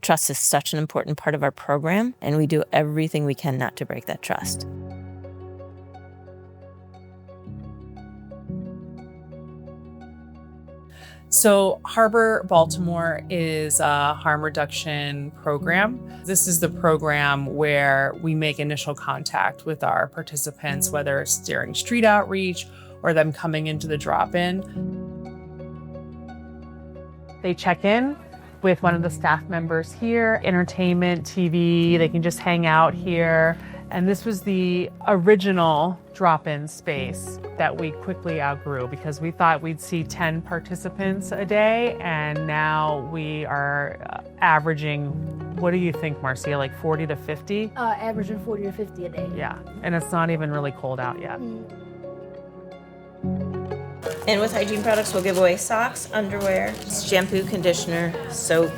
Trust is such an important part of our program, and we do everything we can not to break that trust. So Harbor Baltimore is a harm reduction program. This is the program where we make initial contact with our participants, whether it's during street outreach or them coming into the drop-in. They check in with one of the staff members here, entertainment, TV, they can just hang out here. And this was the original drop-in space that we quickly outgrew because we thought we'd see 10 participants a day, and now we are averaging, what do you think, Marcia, like 40 to 50? Averaging 40 to 50 a day. Yeah, and it's not even really cold out yet. And with hygiene products, we'll give away socks, underwear, shampoo, conditioner, soap,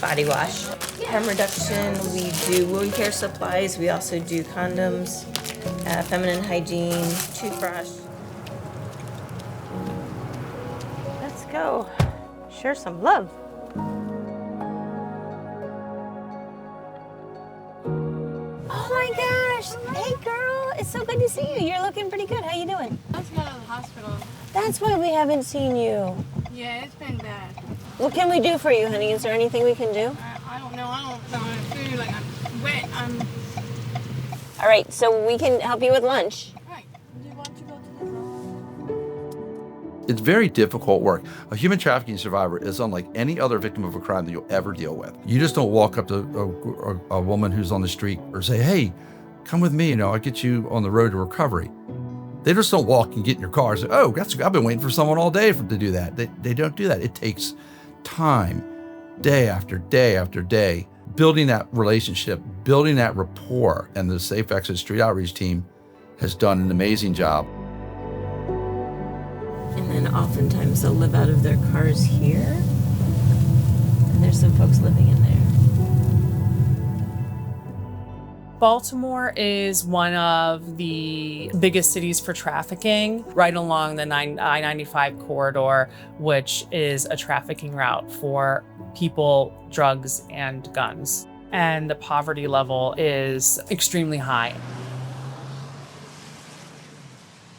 body wash. Harm reduction, we do wound care supplies. We also do condoms, feminine hygiene, toothbrush. Let's go share some love. Oh my gosh! Hey girl, it's so good to see you. You're looking pretty good. How you doing? I just got out of the hospital. That's why we haven't seen you. Yeah, it's been bad. What can we do for you, honey? Is there anything we can do? I don't know. I feel like I'm wet. All right, so we can help you with lunch. Right. Do you want to go to the room? It's very difficult work. A human trafficking survivor is unlike any other victim of a crime that you'll ever deal with. You just don't walk up to a woman who's on the street or say, hey, come with me, I'll get you on the road to recovery. They just don't walk and get in your car and say, oh, I've been waiting for someone all day to do that. They don't do that. It takes time, day after day after day, building that relationship, building that rapport. And the Safe Exit Street Outreach team has done an amazing job. And then oftentimes they'll live out of their cars here. And there's some folks living in there. Baltimore is one of the biggest cities for trafficking, right along the I-95 corridor, which is a trafficking route for people, drugs, and guns. And the poverty level is extremely high.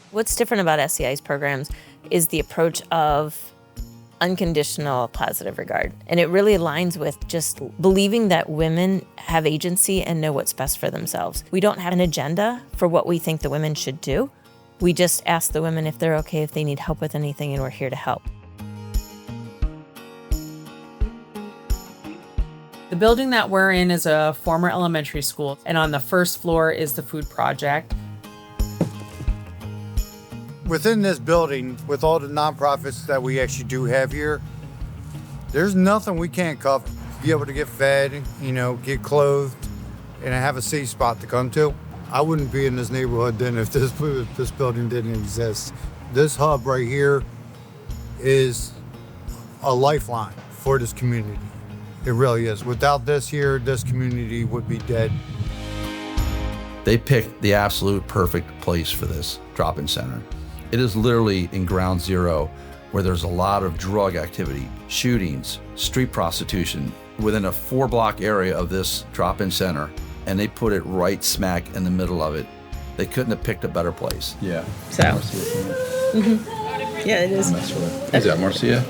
What's different about SCI's programs is the approach of unconditional positive regard. And it really aligns with just believing that women have agency and know what's best for themselves. We don't have an agenda for what we think the women should do. We just ask the women if they're okay, if they need help with anything, and we're here to help. The building that we're in is a former elementary school, and on the first floor is the food project. Within this building, with all the nonprofits that we actually do have here, there's nothing we can't cover. Be able to get fed, get clothed, and have a safe spot to come to. I wouldn't be in this neighborhood then if this building didn't exist. This hub right here is a lifeline for this community. It really is. Without this here, this community would be dead. They picked the absolute perfect place for this drop-in center. It is literally in ground zero where there's a lot of drug activity, shootings, street prostitution within a 4-block area of this drop-in center, and they put it right smack in the middle of it. They couldn't have picked a better place. Yeah. So. Yeah, it is. Is that Marcia?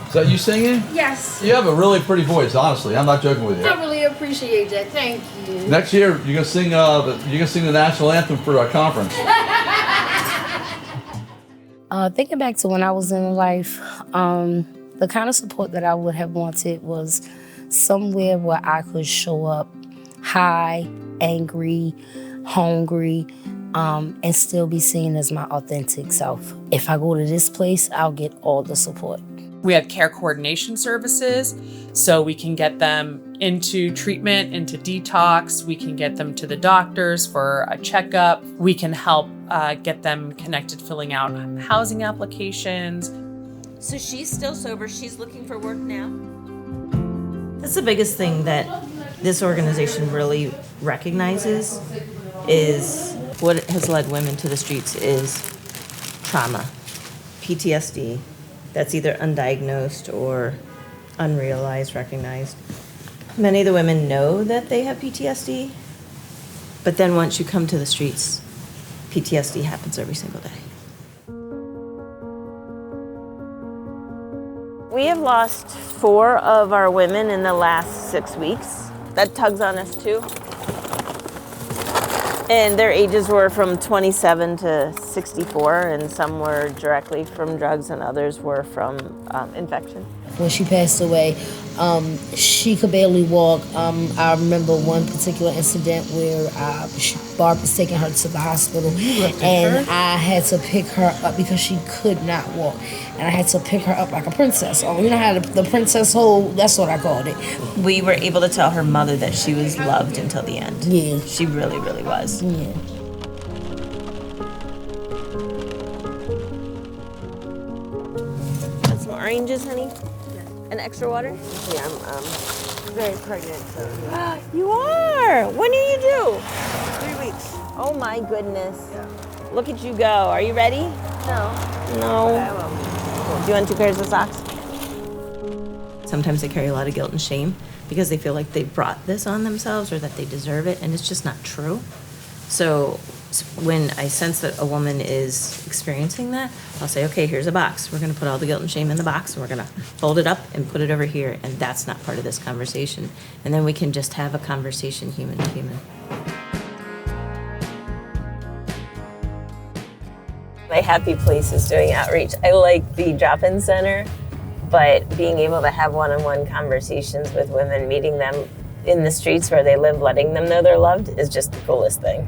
Is that you singing? Yes. You have a really pretty voice, honestly. I'm not joking with you. I really appreciate that. Thank you. Next year, you're gonna sing the national anthem for our conference. Thinking back to when I was in life, the kind of support that I would have wanted was somewhere where I could show up high, angry, hungry, and still be seen as my authentic self. If I go to this place, I'll get all the support. We have care coordination services, so we can get them into treatment, into detox. We can get them to the doctors for a checkup. We can help get them connected, filling out housing applications. So she's still sober. She's looking for work now. That's the biggest thing that this organization really recognizes is what has led women to the streets is trauma, PTSD. That's either undiagnosed or unrealized, recognized. Many of the women know that they have PTSD, but then once you come to the streets, PTSD happens every single day. We have lost 4 of our women in the last 6 weeks. That tugs on us too. And their ages were from 27 to 64, and some were directly from drugs and others were from infection. When she passed away, she could barely walk. I remember one particular incident where Barb was taking her to the hospital, and I had to pick her up because she could not walk. And I had to pick her up like a princess. Oh, you know how the princess hold? That's what I called it. We were able to tell her mother that she was loved until the end. Yeah. She really, really was. Yeah. Got some oranges, honey? And extra water? Yeah, I'm very pregnant, so. You are? When are you due? 3 weeks. Oh my goodness. Yeah. Look at you go. Are you ready? No. No. I will. Do you want 2 pairs of socks? Sometimes they carry a lot of guilt and shame because they feel like they brought this on themselves or that they deserve it, and it's just not true. So when I sense that a woman is experiencing that, I'll say, okay, here's a box. We're going to put all the guilt and shame in the box, and we're going to fold it up and put it over here, and that's not part of this conversation. And then we can just have a conversation human to human. My happy place is doing outreach. I like the drop-in center, but being able to have one-on-one conversations with women, meeting them in the streets where they live, letting them know they're loved is just the coolest thing.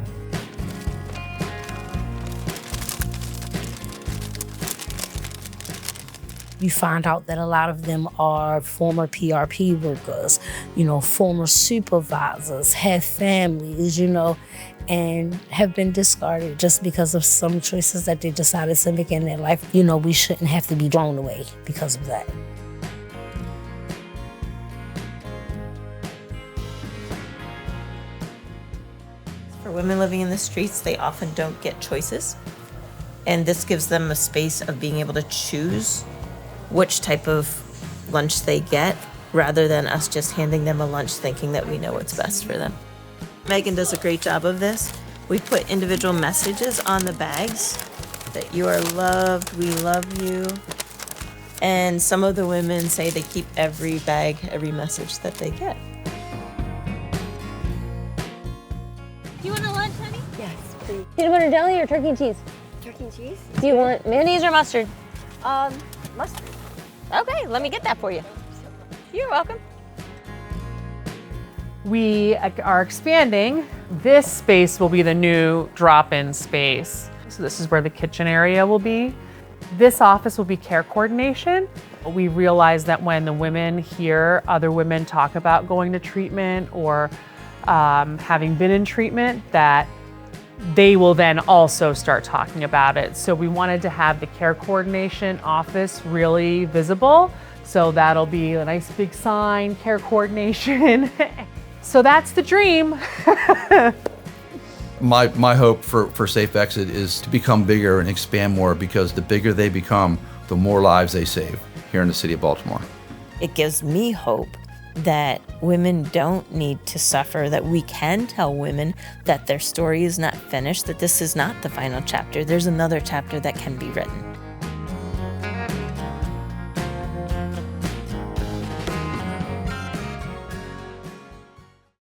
You find out that a lot of them are former PRP workers, former supervisors, have families, and have been discarded just because of some choices that they decided to make in their life. We shouldn't have to be thrown away because of that. For women living in the streets, they often don't get choices. And this gives them a space of being able to choose which type of lunch they get, rather than us just handing them a lunch thinking that we know what's best for them. Megan does a great job of this. We put individual messages on the bags that you are loved, we love you. And some of the women say they keep every bag, every message that they get. Do you want a lunch, honey? Yes, please. Peanut butter jelly or turkey and cheese? Turkey and cheese? Do you want mayonnaise or mustard? Mustard. Okay, let me get that for you. You're welcome. We are expanding. This space will be the new drop-in space. So this is where the kitchen area will be. This office will be care coordination. We realize that when the women hear other women talk about going to treatment or having been in treatment, that they will then also start talking about it. So we wanted to have the care coordination office really visible. So that'll be a nice big sign, care coordination. So that's the dream. My hope for Safe Exit is to become bigger and expand more, because the bigger they become, the more lives they save here in the city of Baltimore. It gives me hope that women don't need to suffer, that we can tell women that their story is not finished, that this is not the final chapter. There's another chapter that can be written.